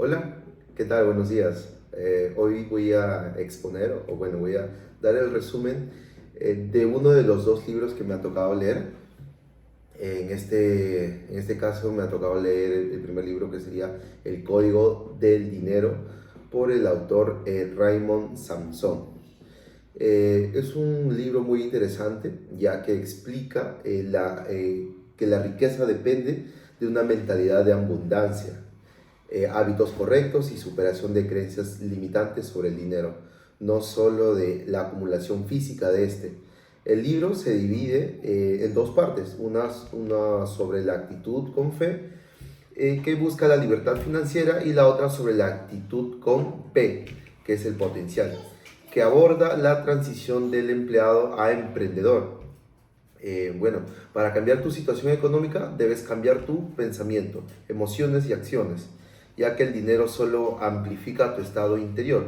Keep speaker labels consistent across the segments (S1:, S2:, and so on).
S1: Hola, ¿qué tal? Buenos días. Hoy voy a exponer, o bueno, voy a dar el resumen de uno de los dos libros que me ha tocado leer. En este caso me ha tocado leer el primer libro, que sería El Código del Dinero, por el autor Raymond Samson. Es un libro muy interesante, ya que explica que la riqueza depende de una mentalidad de abundancia, hábitos correctos y superación de creencias limitantes sobre el dinero, no solo de la acumulación física de este. El libro se divide en dos partes, una sobre la actitud con fe, que busca la libertad financiera, y la otra sobre la actitud con P, que es el potencial, que aborda la transición del empleado a emprendedor. Bueno, para cambiar tu situación económica debes cambiar tu pensamiento, emociones y acciones, ya que el dinero solo amplifica tu estado interior.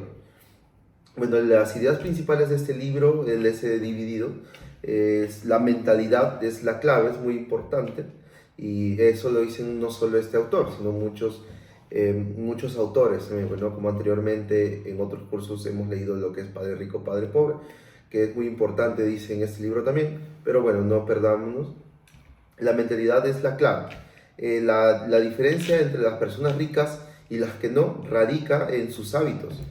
S1: Bueno, las ideas principales de este libro, el ese dividido, es la mentalidad, es la clave, es muy importante, y eso lo dicen no solo este autor, sino muchos autores. Bueno, como anteriormente en otros cursos hemos leído lo que es Padre Rico, Padre Pobre, que es muy importante, dice en este libro también, pero bueno, no perdámonos. La mentalidad es la clave. La diferencia entre las personas ricas y las que no radica en sus hábitos,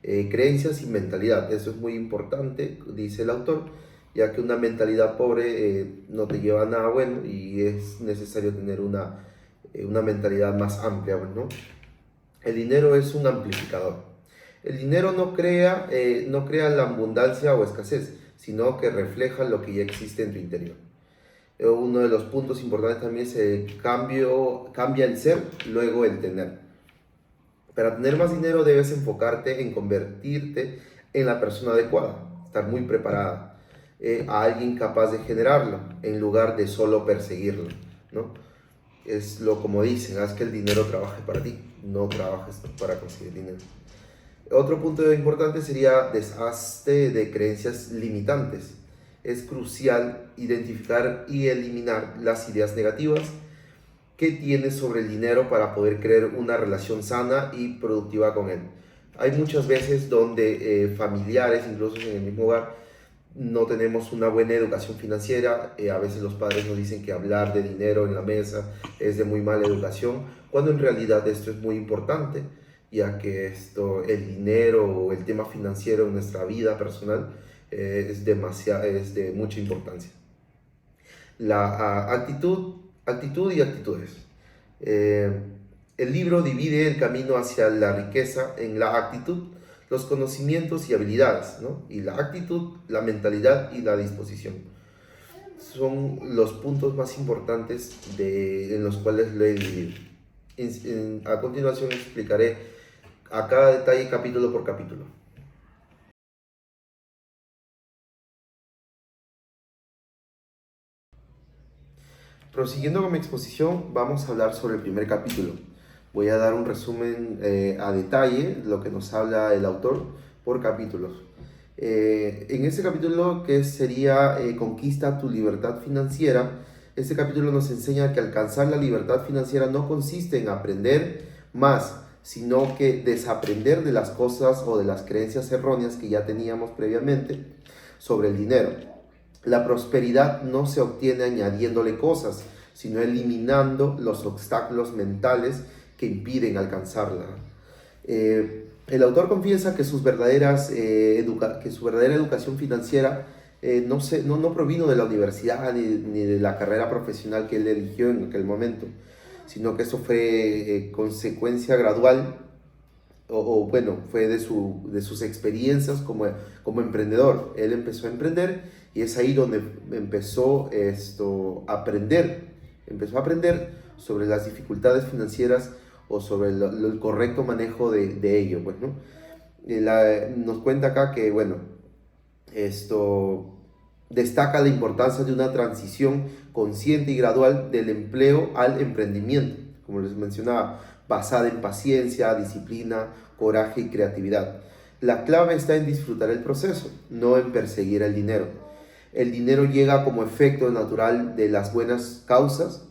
S1: creencias y mentalidad. Eso es muy importante, dice el autor, ya que una mentalidad pobre no te lleva a nada bueno, y es necesario tener una mentalidad más amplia, ¿no? El dinero es un amplificador. El dinero no crea la abundancia o escasez, sino que refleja lo que ya existe en tu interior. Uno de los puntos importantes también es el cambia el ser, luego el tener. Para tener más dinero debes enfocarte en convertirte en la persona adecuada, estar muy preparada, a alguien capaz de generarlo, en lugar de solo perseguirlo, ¿no? Es lo como dicen, haz que el dinero trabaje para ti, no trabajes para conseguir dinero. Otro punto importante sería deshazte de creencias limitantes. Es crucial identificar y eliminar las ideas negativas que tienes sobre el dinero para poder crear una relación sana y productiva con él. Hay muchas veces donde familiares, incluso en el mismo hogar, no tenemos una buena educación financiera. A veces los padres nos dicen que hablar de dinero en la mesa es de muy mala educación, cuando en realidad esto es muy importante, ya que el dinero o el tema financiero en nuestra vida personal es de mucha importancia. Actitud y actitudes. Eh, el libro divide el camino hacia la riqueza en la actitud, los conocimientos y habilidades, ¿no? Y la actitud, la mentalidad y la disposición. Son los puntos más importantes en los cuales lo he dividido. A continuación explicaré a cada detalle capítulo por capítulo. Prosiguiendo con mi exposición, vamos a hablar sobre el primer capítulo. Voy a dar un resumen a detalle, lo que nos habla el autor, por capítulos. En este capítulo, que sería Conquista tu libertad financiera, este capítulo nos enseña que alcanzar la libertad financiera no consiste en aprender más, sino que desaprender de las cosas o de las creencias erróneas que ya teníamos previamente sobre el dinero. La prosperidad no se obtiene añadiéndole cosas, sino eliminando los obstáculos mentales que impiden alcanzarla. El autor confiesa que su verdadera educación financiera no provino de la universidad ni de la carrera profesional que él eligió en aquel momento, sino que eso fue consecuencia gradual, bueno, fue de sus experiencias como emprendedor. Él empezó a emprender, y es ahí donde empezó a aprender sobre las dificultades financieras, o sobre el correcto manejo de ello, pues, ¿no? Nos cuenta acá que, bueno, esto destaca la importancia de una transición consciente y gradual del empleo al emprendimiento, como les mencionaba, basada en paciencia, disciplina, coraje y creatividad. La clave está en disfrutar el proceso, no en perseguir el dinero. El dinero llega como efecto natural de las buenas causas,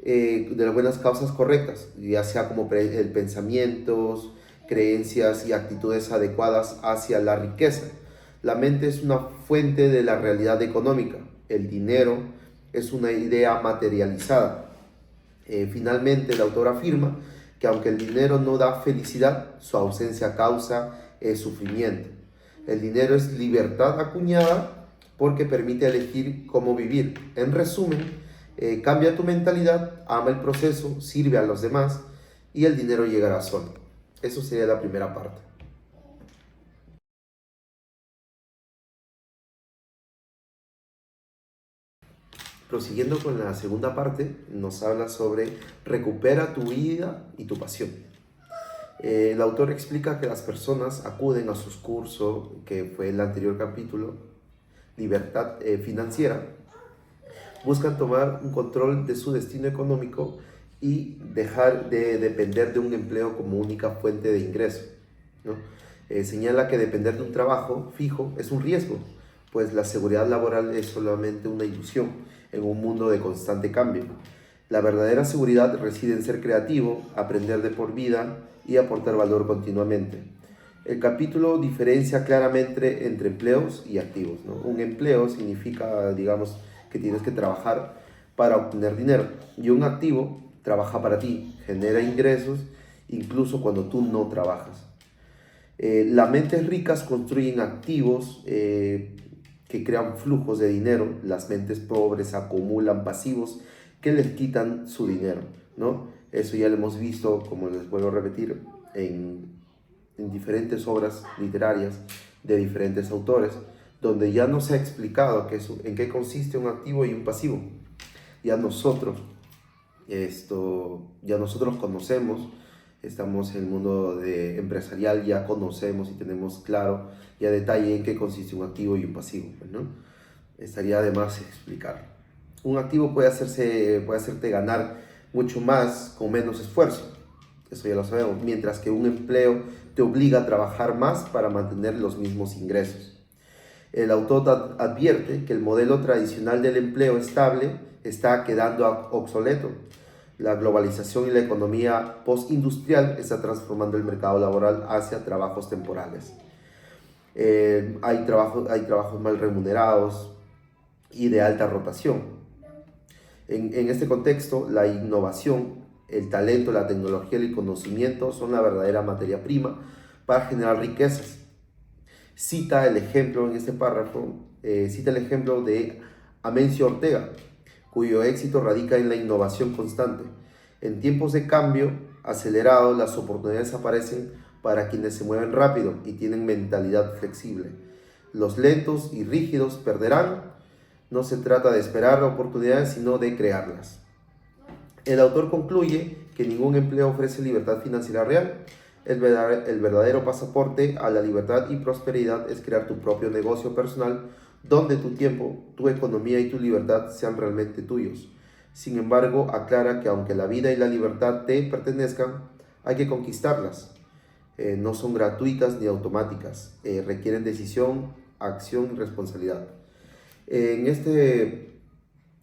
S1: de las buenas causas correctas, ya sea como pensamientos, creencias y actitudes adecuadas hacia la riqueza. La mente es una fuente de la realidad económica. El dinero es una idea materializada. Finalmente, el autor afirma que aunque el dinero no da felicidad, su ausencia causa sufrimiento. El dinero es libertad acuñada porque permite elegir cómo vivir. En resumen, cambia tu mentalidad, ama el proceso, sirve a los demás y el dinero llegará solo. Eso sería la primera parte. Prosiguiendo con la segunda parte, nos habla sobre recupera tu vida y tu pasión. El autor explica que las personas acuden a sus cursos, que fue el anterior capítulo, Libertad Financiera, buscan tomar un control de su destino económico y dejar de depender de un empleo como única fuente de ingreso, ¿no? Señala que depender de un trabajo fijo es un riesgo, pues la seguridad laboral es solamente una ilusión en un mundo de constante cambio. La verdadera seguridad reside en ser creativo, aprender de por vida y aportar valor continuamente. El capítulo diferencia claramente entre empleos y activos, ¿no? Un empleo significa, digamos, que tienes que trabajar para obtener dinero, y un activo trabaja para ti, genera ingresos incluso cuando tú no trabajas. Las mentes ricas construyen activos que crean flujos de dinero. Las mentes pobres acumulan pasivos que les quitan su dinero, ¿no? Eso ya lo hemos visto, como les vuelvo a repetir, en diferentes obras literarias de diferentes autores, donde ya nos ha explicado en qué consiste un activo y un pasivo. Ya nosotros, ya nosotros conocemos, estamos en el mundo empresarial, ya conocemos y tenemos claro y a detalle en qué consiste un activo y un pasivo, ¿no? Estaría de más explicar. Un activo puede hacerte ganar mucho más con menos esfuerzo, eso ya lo sabemos, mientras que un empleo te obliga a trabajar más para mantener los mismos ingresos. El autor advierte que el modelo tradicional del empleo estable está quedando obsoleto. La globalización y la economía postindustrial está transformando el mercado laboral hacia trabajos temporales. Hay trabajos mal remunerados y de alta rotación. En este contexto, la innovación, el talento, la tecnología y el conocimiento son la verdadera materia prima para generar riquezas. Cita el ejemplo en este párrafo, cita el ejemplo de Amencio Ortega, cuyo éxito radica en la innovación constante. En tiempos de cambio acelerado, las oportunidades aparecen para quienes se mueven rápido y tienen mentalidad flexible. Los lentos y rígidos perderán. No se trata de esperar oportunidades, sino de crearlas. El autor concluye que ningún empleo ofrece libertad financiera real. El verdadero pasaporte a la libertad y prosperidad es crear tu propio negocio personal donde tu tiempo, tu economía y tu libertad sean realmente tuyos. Sin embargo, aclara que aunque la vida y la libertad te pertenezcan, hay que conquistarlas. No son gratuitas ni automáticas. Requieren decisión, acción y responsabilidad. En, este,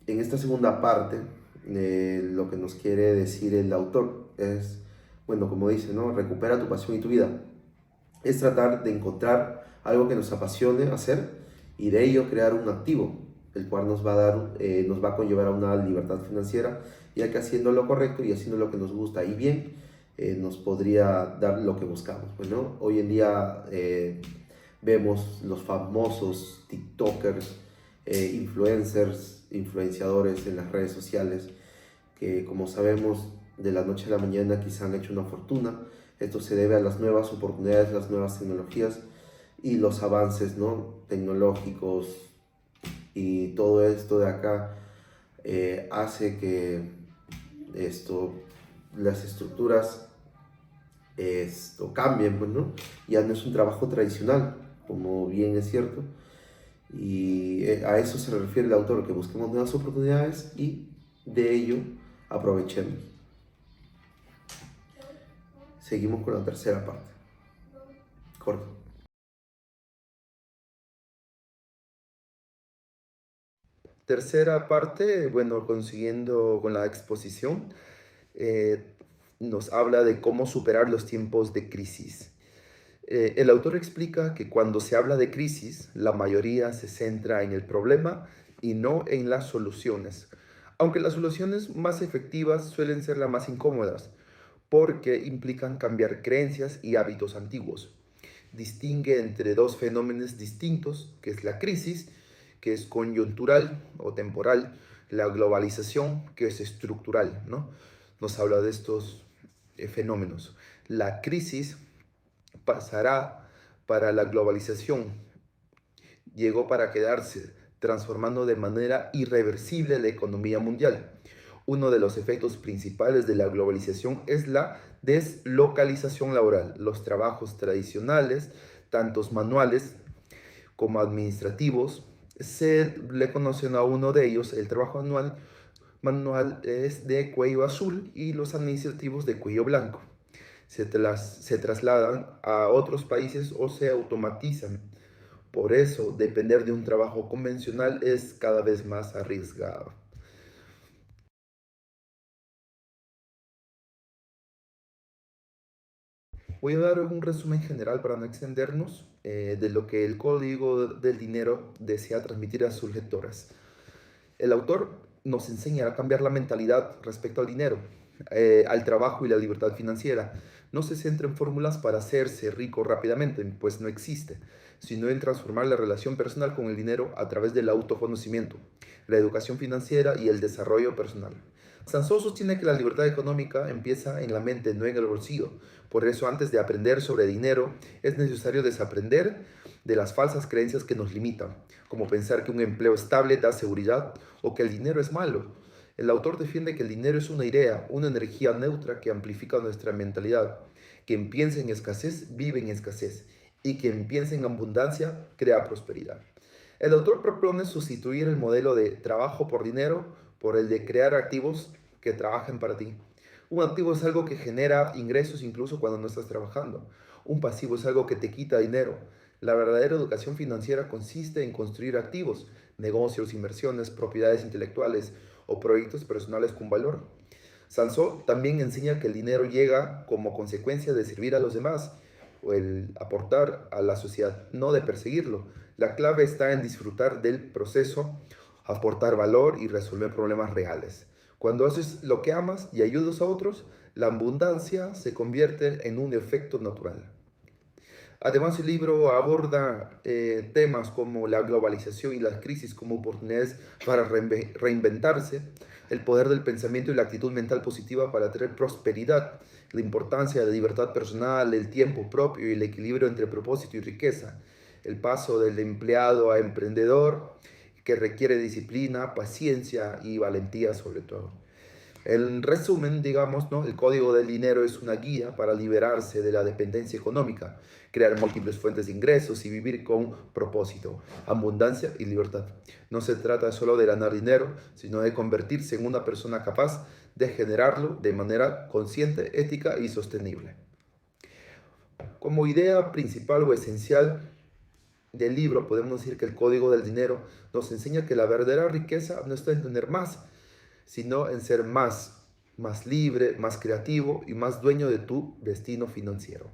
S1: en esta segunda parte, lo que nos quiere decir el autor es, bueno, como dice, ¿no? Recupera tu pasión y tu vida. Es tratar de encontrar algo que nos apasione hacer y de ello crear un activo, el cual nos va a conllevar a una libertad financiera, ya que haciendo lo correcto y haciendo lo que nos gusta y bien, nos podría dar lo que buscamos. Bueno, hoy en día vemos los famosos TikTokers, influencers, influenciadores en las redes sociales, que como sabemos de la noche a la mañana quizá han hecho una fortuna. Esto se debe a las nuevas oportunidades, las nuevas tecnologías y los avances, ¿no? Tecnológicos, y todo esto de acá hace que las estructuras cambien, pues, ¿no? Ya no es un trabajo tradicional, como bien es cierto, y a eso se refiere el autor, que busquemos nuevas oportunidades y de ello aprovechemos. Seguimos con la tercera parte. Corto. tercera parte, bueno, consiguiendo con la exposición, eh, nos habla de cómo superar los tiempos de crisis. El autor explica que cuando se habla de crisis, la mayoría se centra en el problema y no en las soluciones, aunque las soluciones más efectivas suelen ser las más incómodas, porque implican cambiar creencias y hábitos antiguos. Distingue entre dos fenómenos distintos, que es la crisis, que es coyuntural o temporal, la globalización, que es estructural, ¿no? Nos habla de estos fenómenos. La crisis pasará para la globalización, llegó para quedarse, transformando de manera irreversible la economía mundial. Uno de los efectos principales de la globalización es la deslocalización laboral. Los trabajos tradicionales, tantos manuales como administrativos, se le conocen a uno de ellos, el trabajo manual es de cuello azul y los administrativos de cuello blanco. Se trasladan a otros países o se automatizan. Por eso, depender de un trabajo convencional es cada vez más arriesgado. Voy a dar un resumen general para no extendernos de lo que el Código del Dinero desea transmitir a sus lectoras. El autor nos enseña a cambiar la mentalidad respecto al dinero, al trabajo y la libertad financiera. No se centra en fórmulas para hacerse rico rápidamente, pues no existe, sino en transformar la relación personal con el dinero a través del autoconocimiento, la educación financiera y el desarrollo personal. Sansón sostiene que la libertad económica empieza en la mente, no en el bolsillo. Por eso, antes de aprender sobre dinero, es necesario desaprender de las falsas creencias que nos limitan, como pensar que un empleo estable da seguridad o que el dinero es malo. El autor defiende que el dinero es una idea, una energía neutra que amplifica nuestra mentalidad. Quien piensa en escasez vive en escasez y quien piensa en abundancia crea prosperidad. El autor propone sustituir el modelo de trabajo por dinero por el de crear activos que trabajen para ti. Un activo es algo que genera ingresos incluso cuando no estás trabajando. Un pasivo es algo que te quita dinero. La verdadera educación financiera consiste en construir activos, negocios, inversiones, propiedades intelectuales o proyectos personales con valor. Sansó también enseña que el dinero llega como consecuencia de servir a los demás o el aportar a la sociedad, no de perseguirlo. La clave está en disfrutar del proceso, aportar valor y resolver problemas reales. Cuando haces lo que amas y ayudas a otros, la abundancia se convierte en un efecto natural. Además, el libro aborda temas como la globalización y las crisis como oportunidades para reinventarse, el poder del pensamiento y la actitud mental positiva para traer prosperidad, la importancia de la libertad personal, el tiempo propio y el equilibrio entre propósito y riqueza, el paso del empleado a emprendedor que requiere disciplina, paciencia y valentía sobre todo. En resumen, digamos, ¿no? El código del dinero es una guía para liberarse de la dependencia económica, crear múltiples fuentes de ingresos y vivir con propósito, abundancia y libertad. No se trata solo de ganar dinero, sino de convertirse en una persona capaz de generarlo de manera consciente, ética y sostenible. Como idea principal o esencial del libro, podemos decir que el código del dinero nos enseña que la verdadera riqueza no está en tener más, sino en ser más libre, más creativo y más dueño de tu destino financiero.